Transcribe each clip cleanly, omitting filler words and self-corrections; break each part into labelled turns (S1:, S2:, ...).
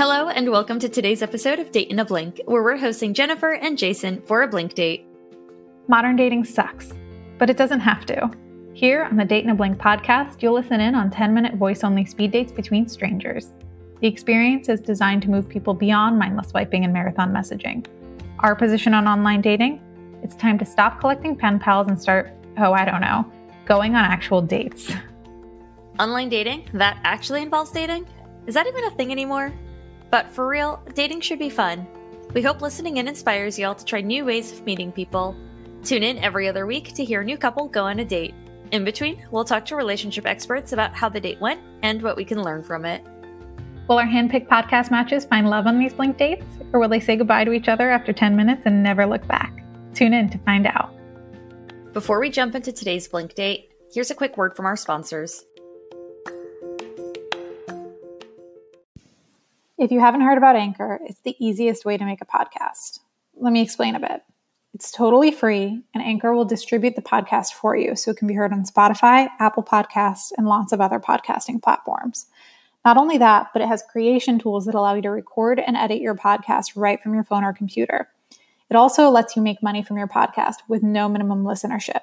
S1: Hello and welcome to today's episode of Date in a Blink, where we're hosting Jennifer and Jason for a Blink date.
S2: Modern dating sucks, but it doesn't have to. Here on the Date in a Blink podcast, you'll listen in on 10-minute voice-only speed dates between strangers. The experience is designed to move people beyond mindless swiping and marathon messaging. Our position on online dating? It's time to stop collecting pen pals and start, going on actual dates.
S1: Online dating? That actually involves dating? Is that even a thing anymore? But for real, dating should be fun. We hope listening in inspires y'all to try new ways of meeting people. Tune in every other week to hear a new couple go on a date. In between, we'll talk to relationship experts about how the date went and what we can learn from it.
S2: Will our handpicked podcast matches find love on these Blink dates? Or will they say goodbye to each other after 10 minutes and never look back? Tune in to find out.
S1: Before we jump into today's Blink date, here's a quick word from our sponsors.
S2: If you haven't heard about Anchor, it's the easiest way to make a podcast. Let me explain a bit. It's totally free, and Anchor will distribute the podcast for you so it can be heard on Spotify, Apple Podcasts, and lots of other podcasting platforms. Not only that, but it has creation tools that allow you to record and edit your podcast right from your phone or computer. It also lets you make money from your podcast with no minimum listenership.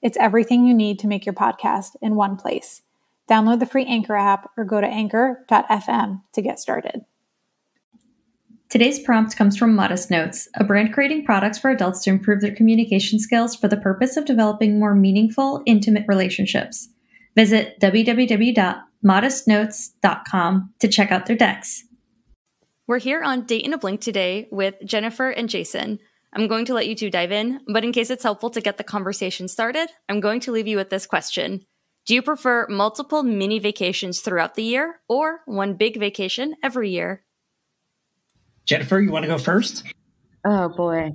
S2: It's everything you need to make your podcast in one place. Download the free Anchor app or go to anchor.fm to get started.
S1: Today's prompt comes from Modest Notes, a brand creating products for adults to improve their communication skills for the purpose of developing more meaningful, intimate relationships. Visit www.modestnotes.com to check out their decks. We're here on Date in a Blink today with Jennifer and Jason. I'm going to let you two dive in, but in case it's helpful to get the conversation started, I'm going to leave you with this question. Do you prefer multiple mini vacations throughout the year or one big vacation every year?
S3: Jennifer, you want to go first?
S4: Oh, boy.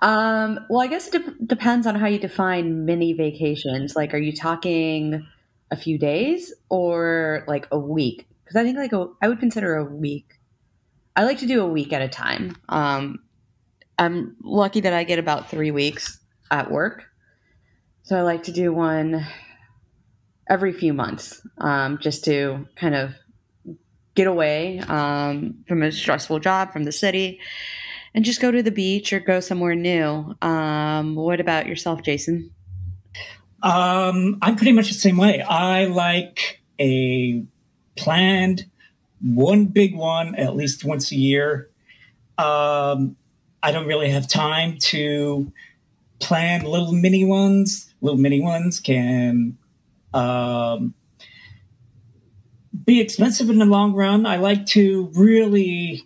S4: Well, I guess it depends on how you define mini vacations. Like, are you talking a few days or like a week? Because I think I would consider a week. I like to do a week at a time. I'm lucky that I get about 3 weeks at work. So I like to do one every few months, just to kind of get away from a stressful job, from the city, and just go to the beach or go somewhere new. What about yourself, Jason?
S3: I'm pretty much the same way. I like a planned one big one at least once a year. I don't really have time to plan little mini ones. Little mini ones can be expensive in the long run. I like to really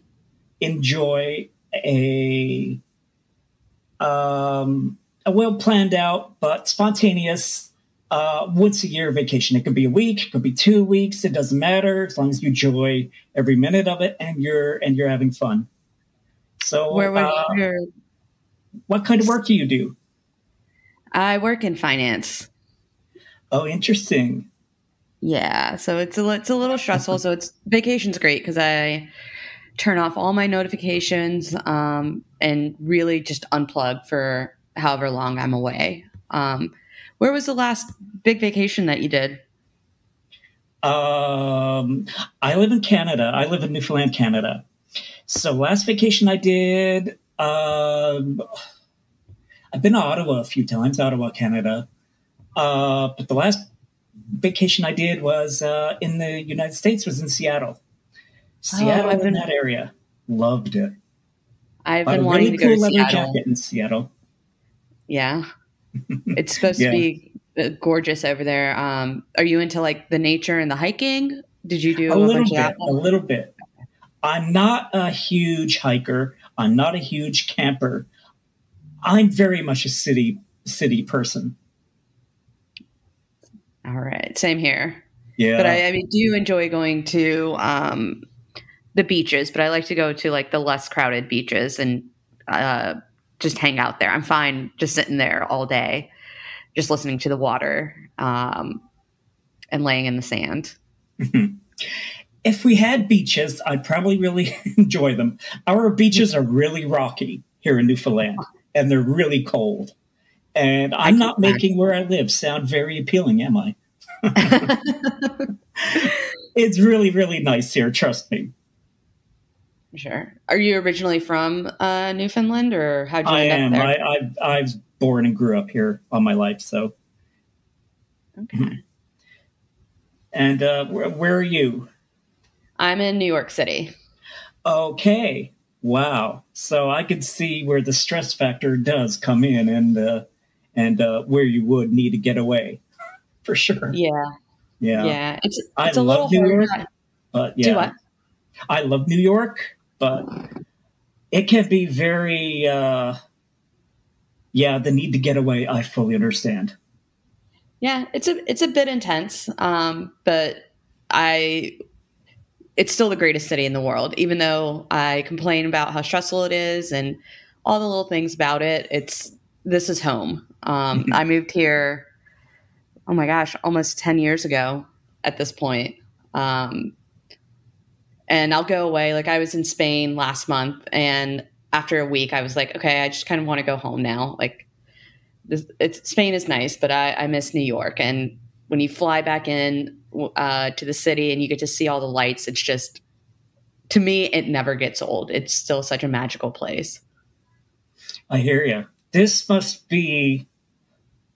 S3: enjoy a well planned out but spontaneous once a year vacation. It could be a week, it could be 2 weeks. It doesn't matter as long as you enjoy every minute of it and you're having fun. So, what kind of work do you do?
S4: I work in finance.
S3: Oh, interesting.
S4: Yeah, so it's a little stressful. So vacation's great because I turn off all my notifications and really just unplug for however long I'm away. Where was the last big vacation that you did?
S3: I live in Canada. I live in Newfoundland, Canada. So last vacation I did, I've been to Ottawa a few times, Ottawa, Canada. But the last vacation I did was in the United States, was in Seattle. Seattle, in that area. Loved it.
S4: I've been wanting to go to Seattle.
S3: Jacket in Seattle.
S4: Yeah. It's supposed to be gorgeous over there. Are you into like the nature and the hiking? Did you do
S3: a little bit? I'm not a huge hiker. I'm not a huge camper. I'm very much a city person.
S4: All right. Same here.
S3: Yeah.
S4: But I mean, do you enjoy going to the beaches? But I like to go to like the less crowded beaches and just hang out there. I'm fine just sitting there all day, just listening to the water and laying in the sand.
S3: If we had beaches, I'd probably really enjoy them. Our beaches are really rocky here in Newfoundland, and they're really cold. And I'm not making where I live sound very appealing, am I? It's really, really nice here. Trust me.
S4: Sure. Are you originally from Newfoundland, or how'd you
S3: I
S4: end
S3: am.
S4: up there?
S3: I was born and grew up here all my life. So,
S4: Okay.
S3: and where are you?
S4: I'm in New York City.
S3: Okay. Wow. So I could see where the stress factor does come in, and where you would need to get away for sure.
S4: Yeah.
S3: Yeah.
S4: Yeah. It's
S3: I
S4: a little
S3: love New
S4: hard.
S3: York, but
S4: Do
S3: yeah,
S4: what?
S3: I love New York, but it can be very, the need to get away. I fully understand.
S4: Yeah, it's a bit intense, but it's still the greatest city in the world. Even though I complain about how stressful it is and all the little things about it, this is home. I moved here, oh my gosh, almost 10 years ago at this point. And I'll go away. Like, I was in Spain last month, and after a week, I was like, okay, I just kind of want to go home now. Like, Spain is nice, but I miss New York. And when you fly back in to the city and you get to see all the lights, it's just, to me, it never gets old. It's still such a magical place.
S3: I hear you. This must be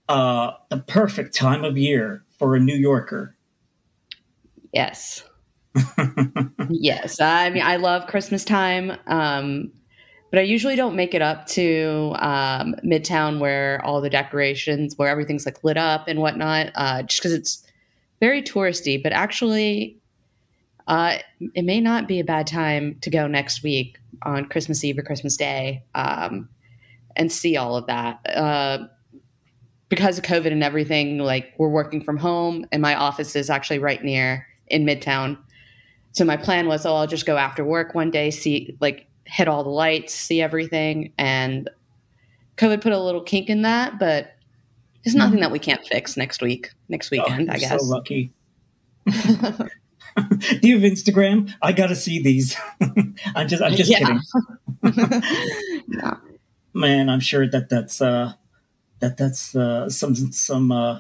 S3: the perfect time of year for a New Yorker.
S4: Yes. Yes. I mean, I love Christmas time, but I usually don't make it up to Midtown, where all the decorations, where everything's like lit up and whatnot, just because it's very touristy. But actually, it may not be a bad time to go next week on Christmas Eve or Christmas Day and see all of that. Because of COVID and everything, like, we're working from home, and my office is actually right near in Midtown. So my plan was, I'll just go after work one day, hit all the lights, see everything. And COVID put a little kink in that, but there's nothing that we can't fix next weekend, I guess.
S3: So lucky. Do you have Instagram? I got to see these. I'm just kidding.
S4: No.
S3: Man, I'm sure that's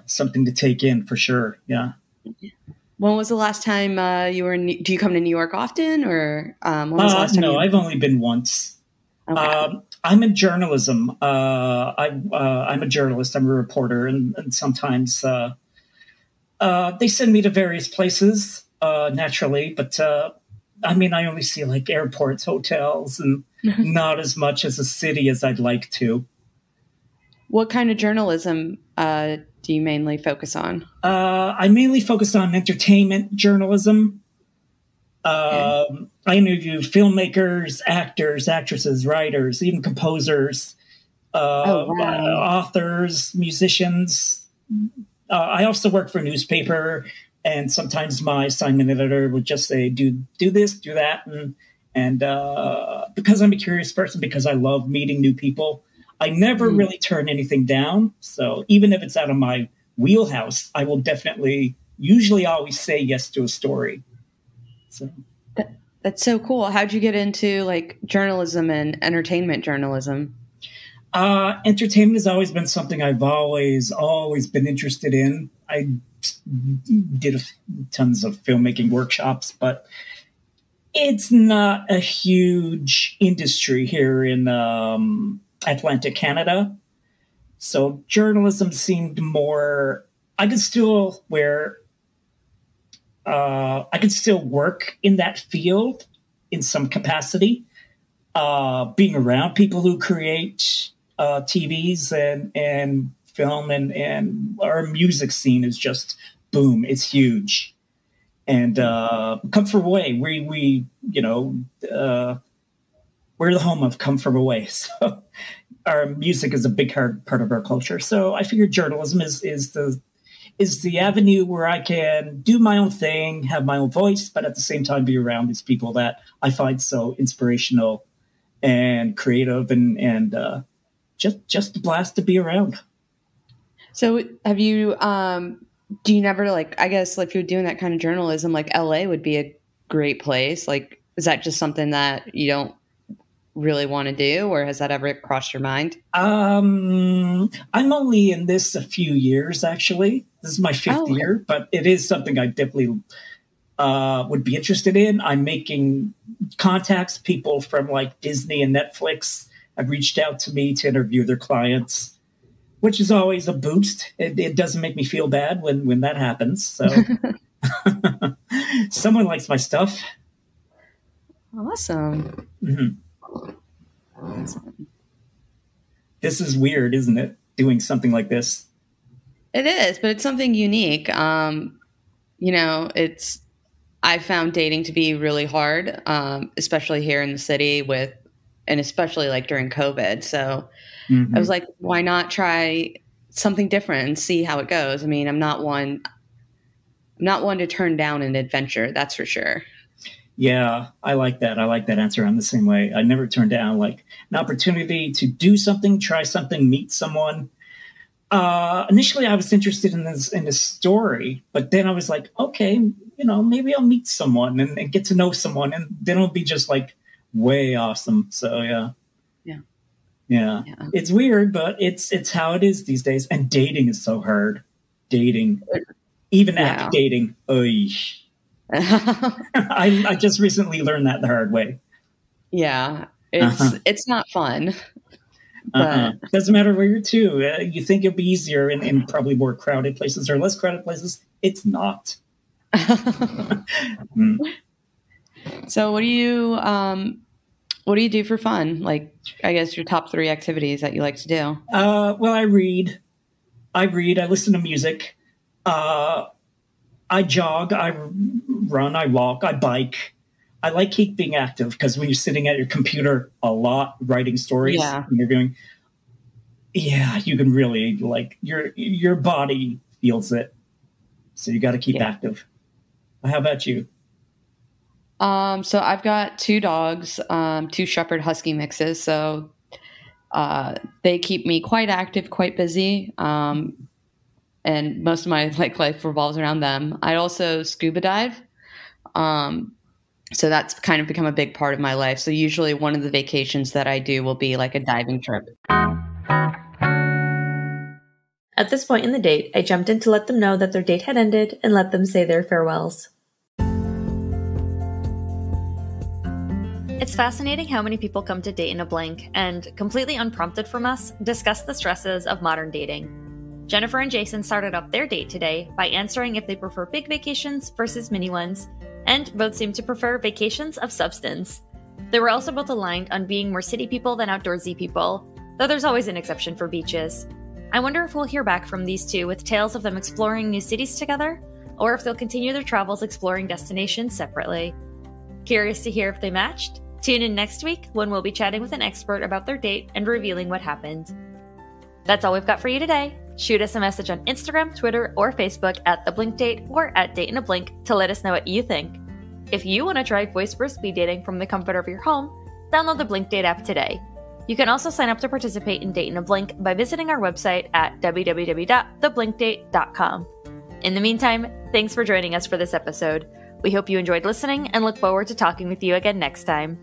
S3: something to take in for sure. Yeah.
S4: When was the last time you were do you come to New York often, or when was the last time?
S3: No, I've only been once.
S4: Okay.
S3: I'm in journalism. I'm a journalist. I'm a reporter, and sometimes they send me to various places naturally. But I mean, I only see like airports, hotels, and not as much as a city as I'd like to.
S4: What kind of journalism do you mainly focus on?
S3: I mainly focus on entertainment journalism. I interview filmmakers, actors, actresses, writers, even composers, authors, musicians. I also work for a newspaper, and sometimes my assignment editor would just say, do this, do that. And because I'm a curious person, because I love meeting new people, I never really turn anything down. So even if it's out of my wheelhouse, I will definitely, usually always say yes to a story. So
S4: that's so cool. How'd you get into like journalism and entertainment journalism?
S3: Entertainment has always been something I've always been interested in. I did tons of filmmaking workshops, but it's not a huge industry here in Atlantic Canada. So journalism seemed more, I could still work in that field in some capacity. Being around people who create TVs and film and our music scene is just boom, it's huge. And Comfort Away, we're the home of Comfort Away. So our music is a big part of our culture. So I figured journalism is the avenue where I can do my own thing, have my own voice, but at the same time be around these people that I find so inspirational and creative and just a blast to be around.
S4: So have you, do you never I guess if you're doing that kind of journalism, like LA would be a great place. Like, is that just something that you don't really want to do, or has that ever crossed your mind?
S3: I'm only in this a few years, actually. This is my fifth year, but it is something I definitely would be interested in. I'm making contacts. People from like Disney and Netflix have reached out to me to interview their clients, which is always a boost. It doesn't make me feel bad when that happens. So someone likes my stuff.
S4: Awesome.
S3: Mm-hmm. Awesome. This is weird, isn't it? Doing something like this.
S4: It is, but it's something unique. I found dating to be really hard, especially here in the city and especially like during COVID. So I was like, why not try something different and see how it goes? I mean, I'm not one to turn down an adventure. That's for sure.
S3: Yeah, I like that. I like that answer. I'm the same way. I never turn down like an opportunity to do something, try something, meet someone. Initially, I was interested in this story, but then I was like, okay, maybe I'll meet someone and get to know someone, and then it'll be just like way awesome. So yeah. It's weird, but it's how it is these days. And dating is so hard. Dating, even app dating. Oy. I just recently learned that the hard way.
S4: Yeah, it's not fun.
S3: Doesn't matter where you're to. You think it'll be easier in probably more crowded places or less crowded places. It's not.
S4: So what do you do for fun? Like, I guess your top 3 activities that you like to do.
S3: Well, I read. I listen to music. I jog. I run. I walk. I bike. I like keeping active because when you're sitting at your computer a lot writing stories, and you're going, you can really like your body feels it. So you got to keep active. How about you?
S4: So I've got 2 dogs, 2 Shepherd Husky mixes. So they keep me quite active, quite busy. And most of my life revolves around them. I also scuba dive. So that's kind of become a big part of my life. So usually one of the vacations that I do will be like a diving trip.
S1: At this point in the date, I jumped in to let them know that their date had ended and let them say their farewells. It's fascinating how many people come to date in a blink and, completely unprompted from us, discuss the stresses of modern dating. Jennifer and Jason started up their date today by answering if they prefer big vacations versus mini ones, and both seem to prefer vacations of substance. They were also both aligned on being more city people than outdoorsy people, though there's always an exception for beaches. I wonder if we'll hear back from these two with tales of them exploring new cities together, or if they'll continue their travels exploring destinations separately. Curious to hear if they matched? Tune in next week when we'll be chatting with an expert about their date and revealing what happened. That's all we've got for you today. Shoot us a message on Instagram, Twitter, or Facebook at The Blink Date or at Date in a Blink to let us know what you think. If you want to try voice-first speed dating from the comfort of your home, download the Blink Date app today. You can also sign up to participate in Date in a Blink by visiting our website at www.theblinkdate.com. In the meantime, thanks for joining us for this episode. We hope you enjoyed listening and look forward to talking with you again next time.